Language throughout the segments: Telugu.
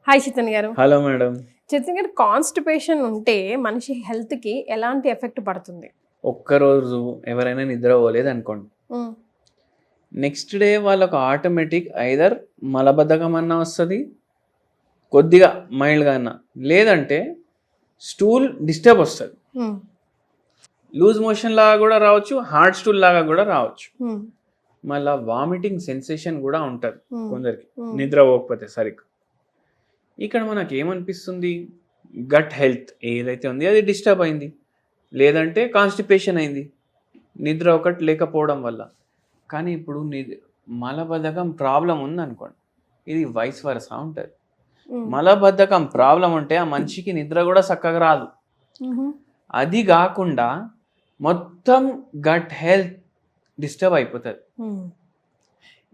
హాయ్ చైతన్య గారు. Hello madam. చైతన్య గారు, కాన్స్టిపేషన్ ఉంటే మనిషి హెల్త్ కి ఎలాంటి ఎఫెక్ట్ పడుతుంది? ఒక్కరోజు ఎవరైనా నిద్ర పోలేదు అనుకోండి, ఉమ్, నెక్స్ట్ డే వాళ్ళకు ఆటోమేటిక్ ఐదర్ మలబద్ధకం అన్నా వస్తుంది, కొద్దిగా మైల్డ్గా అన్నా, లేదంటే స్టూల్ డిస్టర్బ్ వస్తుంది. ఉమ్, లూజ్ మోషన్ లాగా కూడా రావచ్చు, హార్డ్ స్టూల్ లాగా కూడా రావచ్చు. ఉమ్, మళ్ళీ వామిటింగ్ సెన్సేషన్ కూడా ఉంటుంది కొందరికి Hmm. నిద్ర పోకపోతే సరిగ్గా. ఇక్కడ మనకి ఏమనిపిస్తుంది, గట్ హెల్త్ ఏదైతే ఉంది అది డిస్టర్బ్ అయింది, లేదంటే కాన్స్టిపేషన్ అయింది నిద్ర ఒకటి లేకపోవడం వల్ల. కానీ ఇప్పుడు మలబద్ధకం ప్రాబ్లం ఉందనుకోండి, ఇది వైస్ వరసా ఉంటుంది. ఉమ్, మలబద్ధకం ప్రాబ్లం ఉంటే ఆ మనిషికి నిద్ర కూడా చక్కగా రాదు. ఉమ్, అది కాకుండా మొత్తం గట్ హెల్త్ డిస్టర్బ్ అయిపోతుంది. ఉమ్,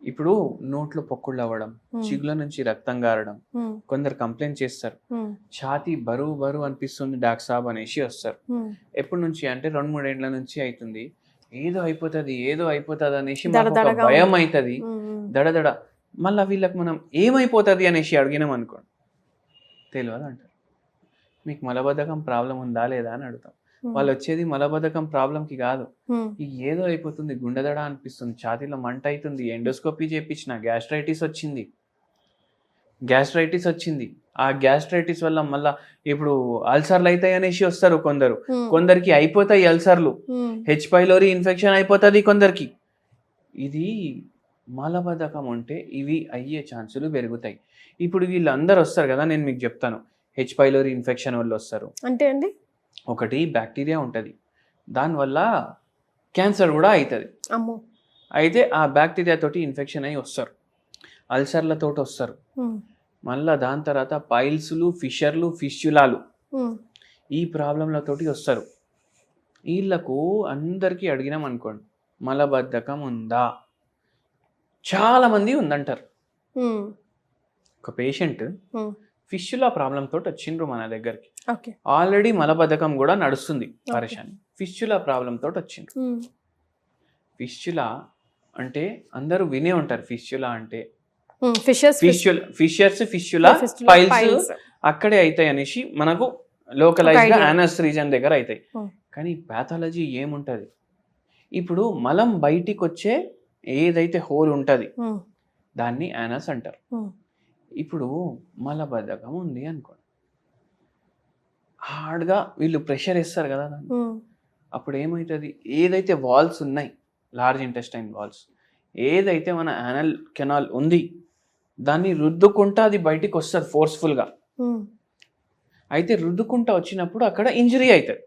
ఇప్పుడు నోట్లో పొక్కుళ్ళు అవ్వడం, చిగుల నుంచి రక్తం గారడం, ఉమ్, కొందరు కంప్లైంట్ చేస్తారు, ఉమ్, ఛాతీ బరువు బరువు అనిపిస్తుంది డాక్టర్ సాబ్ అనేసి వస్తారు. ఉమ్. ఎప్పటి నుంచి అంటే 2-3 ఏళ్ల నుంచి అవుతుంది. ఏదో అయిపోతుంది అనేసి మాకు ఒక దడదడగా భయం ఉంది. అవుతుంది, ఉమ్, దడదడ. మళ్ళీ వీళ్ళకి మనం ఏమైపోతుంది అనేసి అడిగినాం అనుకోండి, తెలియదు అంటారు. మీకు మలబద్ధకం ప్రాబ్లం ఉందా లేదా అని అడుగుతాం. వాళ్ళు వచ్చేది మలబద్ధకం ప్రాబ్లంకి కాదు, ఉమ్, ఈ ఏదో అయిపోతుంది, గుండెదడ అనిపిస్తుంది, ఛాతీలో మంట అవుతుంది, ఎండోస్కోపీ చేయించిన, గ్యాస్ట్రైటిస్ వచ్చింది. ఆ గ్యాస్ట్రైటిస్ వల్ల మళ్ళీ ఇప్పుడు అల్సర్లు అవుతాయి అనేసి వస్తారు కొందరు. ఉమ్, కొందరికి అయిపోతాయి అల్సర్లు, ఉమ్, హెచ్ పైలోరీ ఇన్ఫెక్షన్ అయిపోతుంది కొందరికి. ఇది మలబద్ధకం ఉంటే ఇవి అయ్యే ఛాన్సులు పెరుగుతాయి. ఇప్పుడు వీళ్ళందరూ వస్తారు కదా, నేను మీకు చెప్తాను. హెచ్ పైలోరీ ఇన్ఫెక్షన్ వాళ్ళు వస్తారు. అంటే అండి, ఒకటి బ్యాక్టీరియా ఉంటుంది, దానివల్ల క్యాన్సర్ కూడా అవుతుంది. అమ్మో. అయితే ఆ బ్యాక్టీరియా తోటి ఇన్ఫెక్షన్ అయ్యి వస్తారు, అల్సర్లతో వస్తారు. ఉమ్, మళ్ళీ దాని తర్వాత పైల్స్లు, ఫిషర్లు, ఫిష్యులాలు, ఉమ్, ఈ ప్రాబ్లంలతోటి వస్తారు. వీళ్ళకు అందరికీ అడిగినాం అనుకోండి, మలబద్ధకం ఉందా, చాలామంది ఉందంటారు. ఉమ్, ఒక పేషెంట్ ఉమ్, ఫిష్యులా ప్రాబ్లం తోటి వచ్చిండ్రు మన దగ్గరికి. ఓకే. ఆల్రెడీ మలబద్ధకం కూడా నడుస్తుంది, పరేషాని. ఫిష్యులా ప్రాబ్లం తోటి వచ్చిండ్రు. ఉమ్, ఫిష్యులా అంటే అందరూ వినే ఉంటారు. ఫిష్యులా అంటే ఉమ్, ఫిషెస్, ఫిషర్స్, ఫిష్యులా, పైల్స్ అక్కడే అవుతాయి అనేసి మనకు లోకలైజ్డ్ యానస్ రీజన్ దగ్గర అవుతాయి. కానీ పాథాలజీ ఏముంటుంది, ఇప్పుడు మలం బయటికి వచ్చే ఏదైతే హోల్ ఉంటుంది దాన్ని యానస్ అంటారు. ఇప్పుడు మలబద్ధకం ఉంది అనుకోండి, హార్డ్గా వీళ్ళు ప్రెషర్ ఇస్తారు కదా దాన్ని. అప్పుడు ఏమవుతుంది, ఏదైతే వాల్స్ ఉన్నాయి, లార్జ్ ఇంటెస్టైన్ వాల్స్, ఏదైతే మన యానల్ కెనాల్ ఉంది దాన్ని రుద్దుకుంటా అది బయటికి వస్తుంది ఫోర్స్ఫుల్గా. అయితే రుద్దుకుంటా వచ్చినప్పుడు అక్కడ ఇంజరీ అవుతుంది.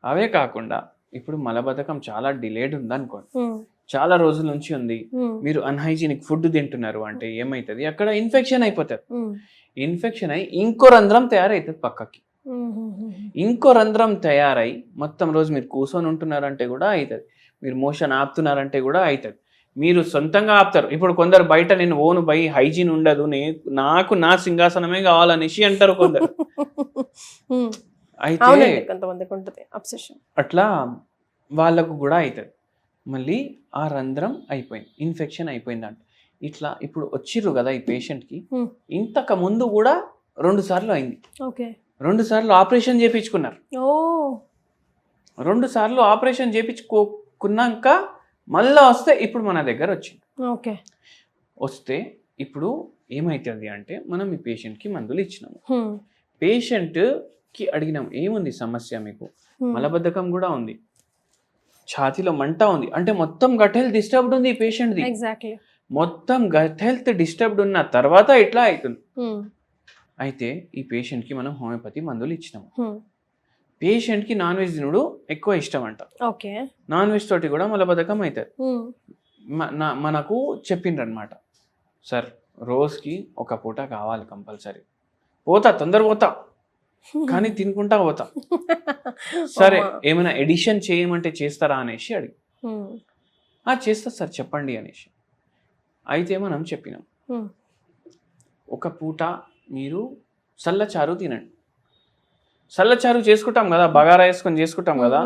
అవే కాకుండా ఇప్పుడు మలబద్ధకం చాలా డిలేడ్ ఉందనుకోండి, చాలా రోజుల నుంచి ఉంది, మీరు అన్హైజీనిక్ ఫుడ్ తింటున్నారు అంటే ఏమవుతుంది, అక్కడ ఇన్ఫెక్షన్ అయిపోతుంది. ఇన్ఫెక్షన్ అయి ఇంకో రంధ్రం తయారవుతుంది పక్కకి. ఇంకో రంధ్రం తయారై మొత్తం రోజు మీరు కూర్చొని ఉంటున్నారంటే కూడా అవుతుంది, మీరు మోషన్ ఆపుతున్నారంటే కూడా అవుతుంది. మీరు సొంతంగా ఆపుతారు. ఇప్పుడు కొందరు బయట నేను ఓను బై హైజీన్ ఉండదు, నాకు నా సింహాసనమే కావాలనేసి అంటారు కొందరు. అయితే అట్లా వాళ్ళకు కూడా అవుతుంది. మళ్ళీ ఆ రంధ్రం అయిపోయింది, ఇన్ఫెక్షన్ అయిపోయిందంట. ఇట్లా ఇప్పుడు వచ్చిర్రు కదా ఈ పేషెంట్కి, ఇంతకు ముందు కూడా 2 సార్లు అయింది. 2 సార్లు ఆపరేషన్ చేయించుకున్నారు. 2 సార్లు ఆపరేషన్ చేయించుకున్నాక మళ్ళా వస్తే ఇప్పుడు మన దగ్గర వచ్చింది. వస్తే ఇప్పుడు ఏమవుతుంది అంటే, మనం ఈ పేషెంట్కి మందులు ఇచ్చినాము, పేషెంట్కి అడిగినాం ఏముంది సమస్య, మీకు మలబద్ధకం కూడా ఉంది, ఛాతీలో మంట ఉంది అంటే మొత్తం గట్ హెల్త్ డిస్టర్బ్డ్ ఉంది ఈ పేషెంట్ది. మొత్తం గట్ హెల్త్ డిస్టర్బ్డ్ ఉన్న తర్వాత ఇట్లా అవుతుంది. అయితే ఈ పేషెంట్కి మనం హోమియోపతి మందులు ఇచ్చినాము. పేషెంట్కి నాన్ వెజ్ తినడు ఎక్కువ ఇష్టం అంట. నాన్ వెజ్ తోటి కూడా మలబద్ధకం అవుతుంది. మనకు చెప్పిండ్రు అనమాట, సార్ రోజుకి ఒక పూట కావాలి కంపల్సరీ, తొందర పోతా కానీ తినుకుంటా పోతా. సరే ఏమైనా ఎడిషన్ చేయమంటే చేస్తారా అనేసి అడిగి, చేస్తా సార్ చెప్పండి అనేసి. అయితే మనం చెప్పినాం, ఒక పూట మీరు సల్లచారు తినండి. సల్లచారు చేసుకుంటాం కదా, బగారా వేసుకొని చేసుకుంటాం కదా,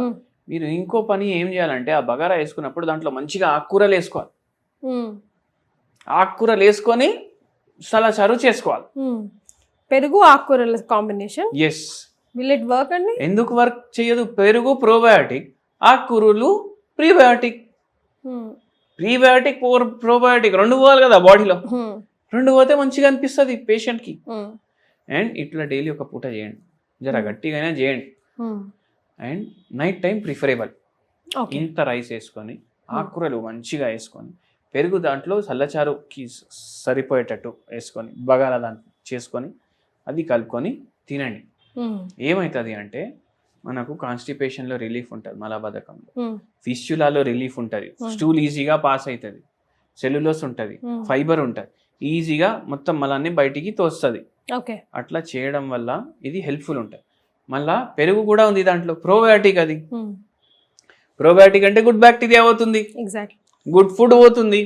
మీరు ఇంకో పని ఏం చేయాలంటే ఆ బగారా వేసుకున్నప్పుడు దాంట్లో మంచిగా ఆకుకూరలు వేసుకోవాలి. ఆకుకూరలు వేసుకొని సల్లచారు చేసుకోవాలి. పెరుగు ఆకుకూరల combination yes. Will it work అండి? ఎందుకు వర్క్ చేయదు? పెరుగు ప్రోబయాటిక్, ఆకుకూరలు ప్రీబయాటిక్. ప్రీబయాటిక్ ప్రోబయాటిక్ రెండు పోవాలి కదా బాడీలో. రెండు పోతే మంచిగా అనిపిస్తుంది పేషెంట్కి. అండ్ ఇట్లా డైలీ ఒక పూట చేయండి, జర గట్టిగానే చేయండి. And night time preferable. ఇంత రైస్ వేసుకొని ఆకుకూరలు మంచిగా వేసుకొని పెరుగు దాంట్లో చల్లచారుకి సరిపోయేటట్టు వేసుకొని బగారా దాంట్లో చేసుకొని అది కలుపుకొని తినండి. ఏమవుతుంది అంటే మనకు కాన్స్టిపేషన్లో రిలీఫ్ ఉంటుంది, మలబద్ధకంలో, ఫిస్చులాలో రిలీఫ్ ఉంటుంది, స్టూల్ ఈజీగా పాస్ అవుతుంది, సెల్యులోస్ ఉంటుంది, ఫైబర్ ఉంటుంది, ఈజీగా మొత్తం మలాన్ని బయటికి తోస్తుంది. అట్లా చేయడం వల్ల ఇది హెల్ప్ఫుల్ ఉంటుంది. మళ్ళా పెరుగు కూడా ఉంది దాంట్లో, ప్రోబయాటిక్. అది ప్రోబయాటిక్ అంటే గుడ్ బ్యాక్టీరియా అవుతుంది, గుడ్ ఫుడ్ పోతుంది.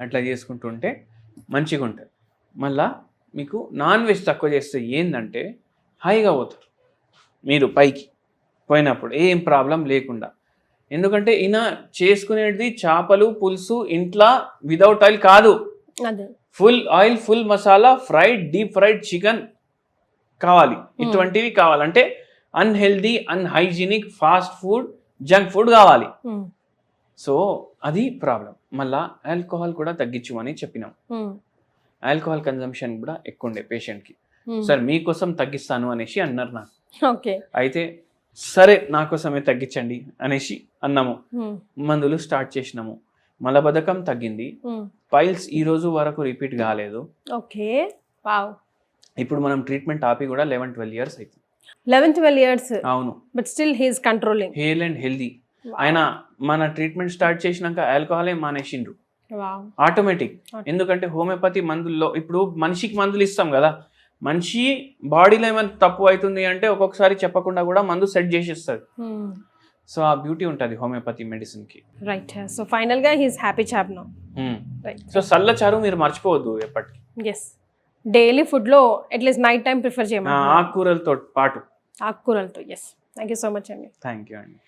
అట్లా చేసుకుంటుంటే మంచిగా ఉంటుంది. మళ్ళా మీకు నాన్ వెజ్ తక్కువ చేస్తే ఏంటంటే హాయిగా పోతారు మీరు పైకి పోయినప్పుడు, ఏం ప్రాబ్లం లేకుండా. ఎందుకంటే ఈయన చేసుకునేది చేపలు పులుసు ఇంట్లో వితౌట్ ఆయిల్ కాదు, full oil, full masala, fried, deep fried chicken కావాలి. ఇటువంటివి కావాలంటే unhealthy, unhygienic, fast food, junk food కావాలి. సో అది ప్రాబ్లం. మళ్ళా ఆల్కహాల్ కూడా తగ్గించమని చెప్పినాం. ఆల్కహాల్ కన్జంప్షన్ కూడా ఎక్కువ ఉండే పేషెంట్కి. సార్ మీకోసం తగ్గిస్తాను అనేసి అన్నారు నాకు. అయితే సరే నా కోసమే తగ్గించండి అనేసి అన్నాము. మందులు స్టార్ట్ చేసినాము, మలబద్ధకం తగ్గింది, పైల్స్ ఈ రోజు వరకు రిపీట్ కాలేదు. ఇప్పుడు మనం ట్రీట్మెంట్ ఆపి కూడా 11-12 years అవుతుంది. 11-12 years? అవును. But still he is controlling, hail and healthy. ఆయన మన ట్రీట్మెంట్ స్టార్ట్ చేసినాక ఆల్కహాలే మానేసిండ్రు ఆటోమేటిక్. ఎందుకంటే హోమియోపతి మందుల్లో ఇప్పుడు మనిషికి మందులు ఇస్తాం కదా, మనిషి బాడీలో ఏమైనా తప్పు అవుతుంది అంటే ఒక్కొక్కసారి చెప్పకుండా కూడా మందు సెట్ చేసేస్తుంది. సో ఆ బ్యూటీ ఉంటుంది హోమియోపతి మెడిసిన్ కి. రైట్. సో ఫైనల్ గా he's happy chap now. So చల్లచారు మీరు మర్చిపోవద్దు ఎప్పటికీ. ఎస్, డైలీ ఫుడ్ లో అట్లీస్ట్ నైట్ టైం ప్రిఫర్ చేయమని, ఆకుకూరలతో పాటు. ఆకుకూరలతో. Yes, thank you so much అండి. థ్యాంక్ యూ అండి.